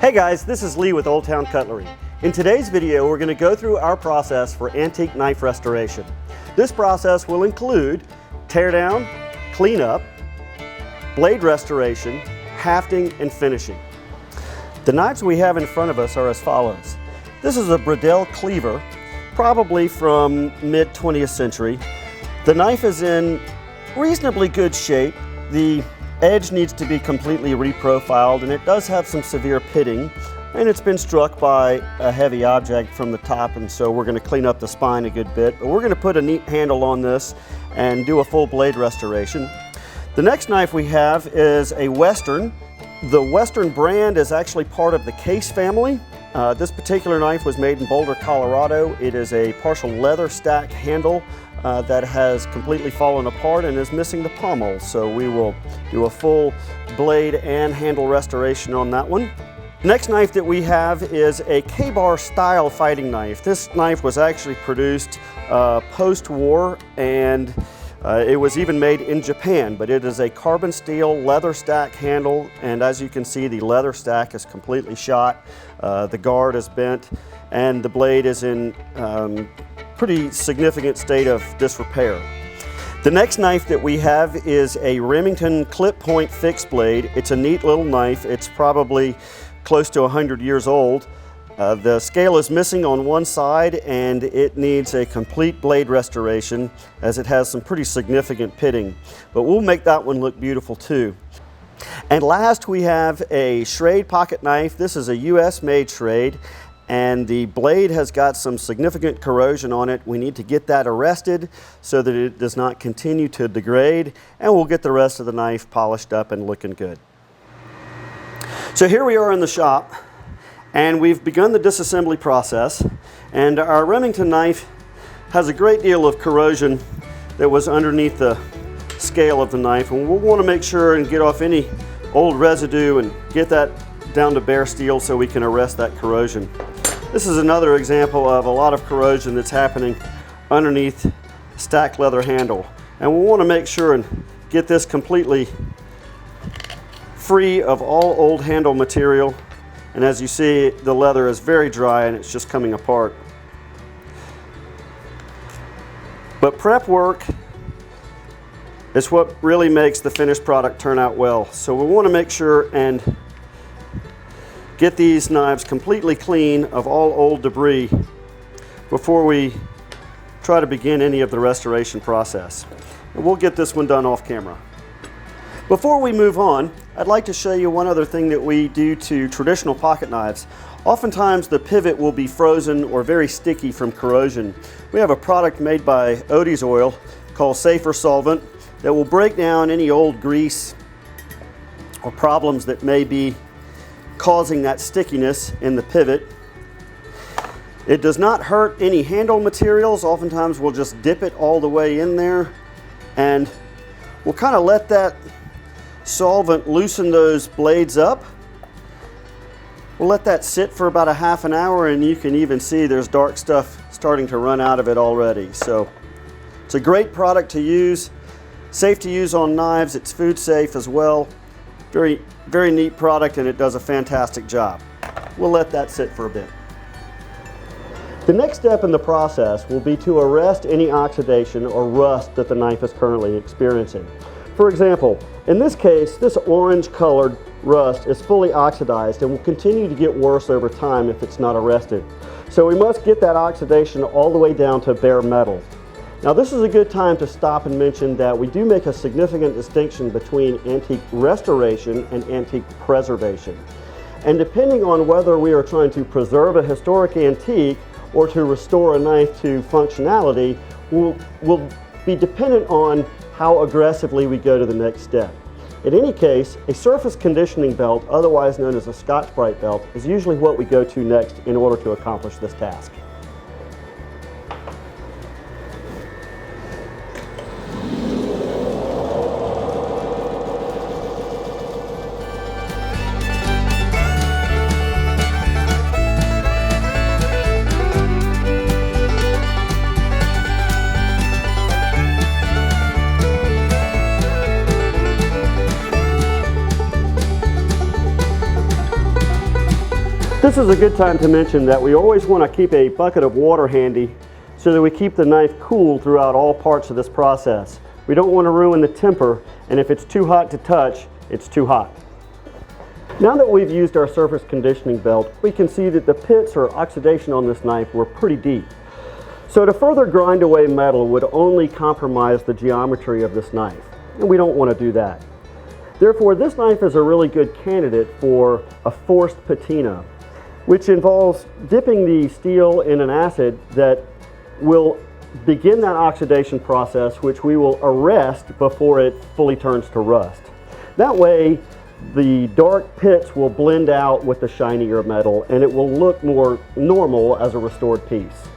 Hey guys, this is Lee with Olde Towne Cutlery. In today's video, we're going to go through our process for antique knife restoration. This process will include tear down, clean up, blade restoration, hafting, and finishing. The knives we have in front of us are as follows. This is a Bradell cleaver, probably from mid-20th century. The knife is in reasonably good shape. The edge needs to be completely reprofiled, and it does have some severe pitting, and it's been struck by a heavy object from the top, and so we're going to clean up the spine a good bit. But we're going to put a neat handle on this and do a full blade restoration. The next knife we have is a Western. The Western brand is actually part of the Case family. This particular knife was made in Boulder, Colorado. It is a partial leather stack handle that has completely fallen apart and is missing the pommel. So we will do a full blade and handle restoration on that one. The next knife that we have is a K-bar style fighting knife. This knife was actually produced post-war, and it was even made in Japan, but it is a carbon steel leather stack handle, and as you can see, the leather stack is completely shot. The guard is bent, and the blade is in pretty significant state of disrepair. The next knife that we have is a Remington clip point fixed blade. It's a neat little knife. It's probably close to 100 years old. The scale is missing on one side, and it needs a complete blade restoration as it has some pretty significant pitting. But we'll make that one look beautiful too. And last we have a Schrade pocket knife. This is a US made Schrade, and the blade has got some significant corrosion on it. We need to get that arrested so that it does not continue to degrade, and we'll get the rest of the knife polished up and looking good. So here we are in the shop, and we've begun the disassembly process, and our Remington knife has a great deal of corrosion that was underneath the scale of the knife, and we'll want to make sure and get off any old residue and get that down to bare steel so we can arrest that corrosion. This is another example of a lot of corrosion that's happening underneath stacked leather handle, and we'll want to make sure and get this completely free of all old handle material. And as you see, the leather is very dry and it's just coming apart. But prep work is what really makes the finished product turn out well. So we want to make sure and get these knives completely clean of all old debris before we try to begin any of the restoration process. And we'll get this one done off camera. Before we move on, I'd like to show you one other thing that we do to traditional pocket knives. Oftentimes the pivot will be frozen or very sticky from corrosion. We have a product made by Odie's Oil called Safer Solvent that will break down any old grease or problems that may be causing that stickiness in the pivot. It does not hurt any handle materials. Oftentimes we'll just dip it all the way in there, and we'll kind of let that solvent loosen those blades up. We'll let that sit for about a half an hour, and you can even see there's dark stuff starting to run out of it already. So it's a great product to use, safe to use on knives. It's food safe as well. Very, very neat product, and it does a fantastic job. We'll let that sit for a bit. The next step in the process will be to arrest any oxidation or rust that the knife is currently experiencing. For example, in this case, this orange colored rust is fully oxidized and will continue to get worse over time if it's not arrested. So we must get that oxidation all the way down to bare metal. Now this is a good time to stop and mention that we do make a significant distinction between antique restoration and antique preservation. And depending on whether we are trying to preserve a historic antique or to restore a knife to functionality will be dependent on how aggressively we go to the next step. In any case, a surface conditioning belt, otherwise known as a Scotch-Brite belt, is usually what we go to next in order to accomplish this task. This is a good time to mention that we always want to keep a bucket of water handy so that we keep the knife cool throughout all parts of this process. We don't want to ruin the temper, and if it's too hot to touch, it's too hot. Now that we've used our surface conditioning belt, we can see that the pits or oxidation on this knife were pretty deep. So to further grind away metal would only compromise the geometry of this knife, and we don't want to do that. Therefore, this knife is a really good candidate for a forced patina, which involves dipping the steel in an acid that will begin that oxidation process, which we will arrest before it fully turns to rust. That way, the dark pits will blend out with the shinier metal and it will look more normal as a restored piece.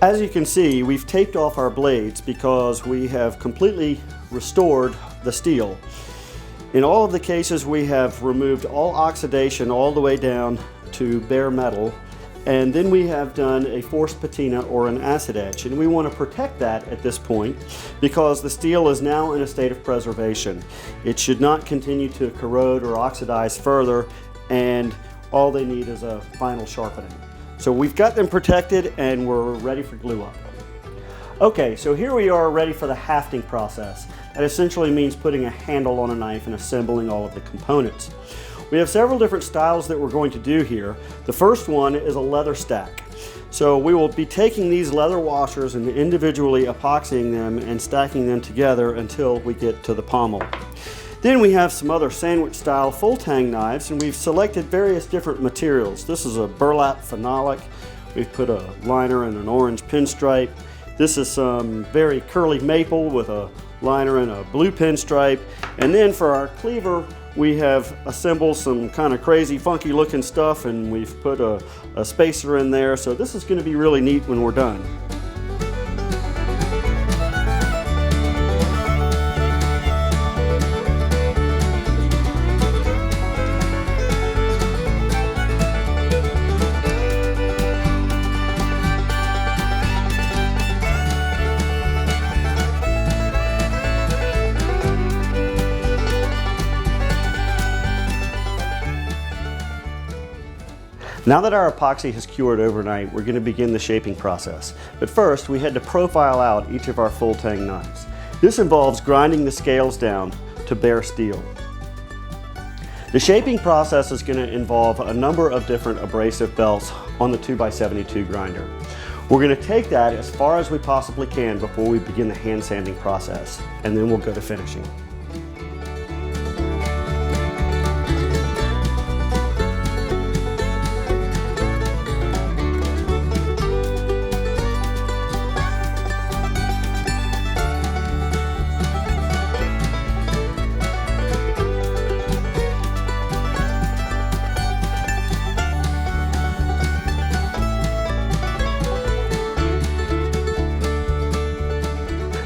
As you can see, we've taped off our blades because we have completely restored the steel. In all of the cases, we have removed all oxidation all the way down to bare metal, and then we have done a forced patina or an acid etch, and we want to protect that at this point because the steel is now in a state of preservation. It should not continue to corrode or oxidize further, and all they need is a final sharpening. So we've got them protected and we're ready for glue up. Okay, so here we are ready for the hafting process. That essentially means putting a handle on a knife and assembling all of the components. We have several different styles that we're going to do here. The first one is a leather stack. So we will be taking these leather washers and individually epoxying them and stacking them together until we get to the pommel. Then we have some other sandwich style full tang knives, and we've selected various different materials. This is a burlap phenolic. We've put a liner and an orange pinstripe. This is some very curly maple with a liner and a blue pinstripe. And then for our cleaver, we have assembled some kind of crazy funky looking stuff, and we've put a spacer in there. So this is going to be really neat when we're done. Now that our epoxy has cured overnight, we're going to begin the shaping process. But first, we had to profile out each of our full tang knives. This involves grinding the scales down to bare steel. The shaping process is going to involve a number of different abrasive belts on the 2x72 grinder. We're going to take that as far as we possibly can before we begin the hand sanding process, and then we'll go to finishing.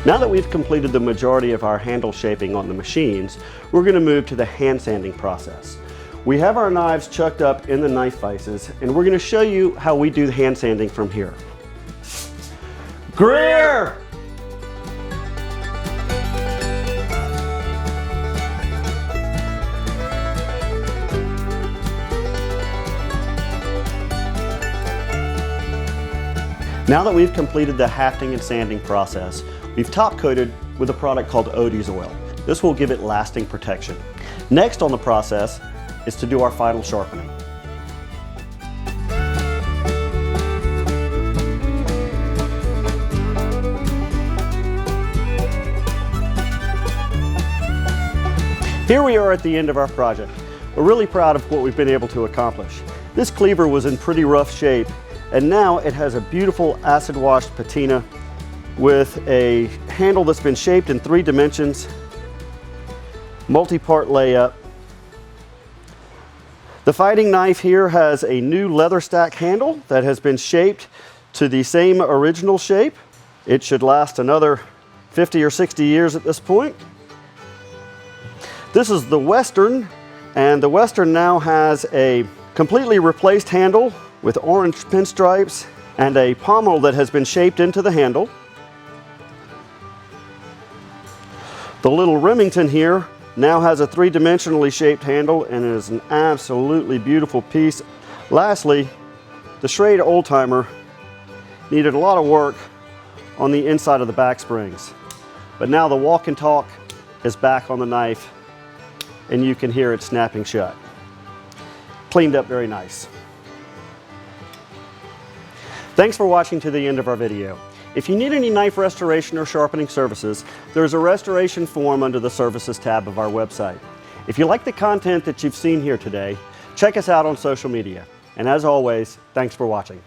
Now that we've completed the majority of our handle shaping on the machines, we're going to move to the hand sanding process. We have our knives chucked up in the knife vices, and we're going to show you how we do the hand sanding from here. Greer! Now that we've completed the hafting and sanding process, we've top coated with a product called Olde oil. This will give it lasting protection. Next on the process is to do our final sharpening. Here we are at the end of our project. We're really proud of what we've been able to accomplish. This cleaver was in pretty rough shape, and now it has a beautiful acid washed patina with a handle that's been shaped in 3 dimensions, multi-part layup. The fighting knife here has a new leather stack handle that has been shaped to the same original shape. It should last another 50 or 60 years at this point. This is the Western, and the Western now has a completely replaced handle with orange pinstripes and a pommel that has been shaped into the handle. The little Remington here Now has a three-dimensionally shaped handle and is an absolutely beautiful piece. Lastly, the Schrade Old Timer needed a lot of work on the inside of the back springs. But now the walk and talk is back on the knife and you can hear it snapping shut. Cleaned up very nice. Thanks for watching to the end of our video. If you need any knife restoration or sharpening services, there's a restoration form under the Services tab of our website. If you like the content that you've seen here today, check us out on social media. And as always, thanks for watching.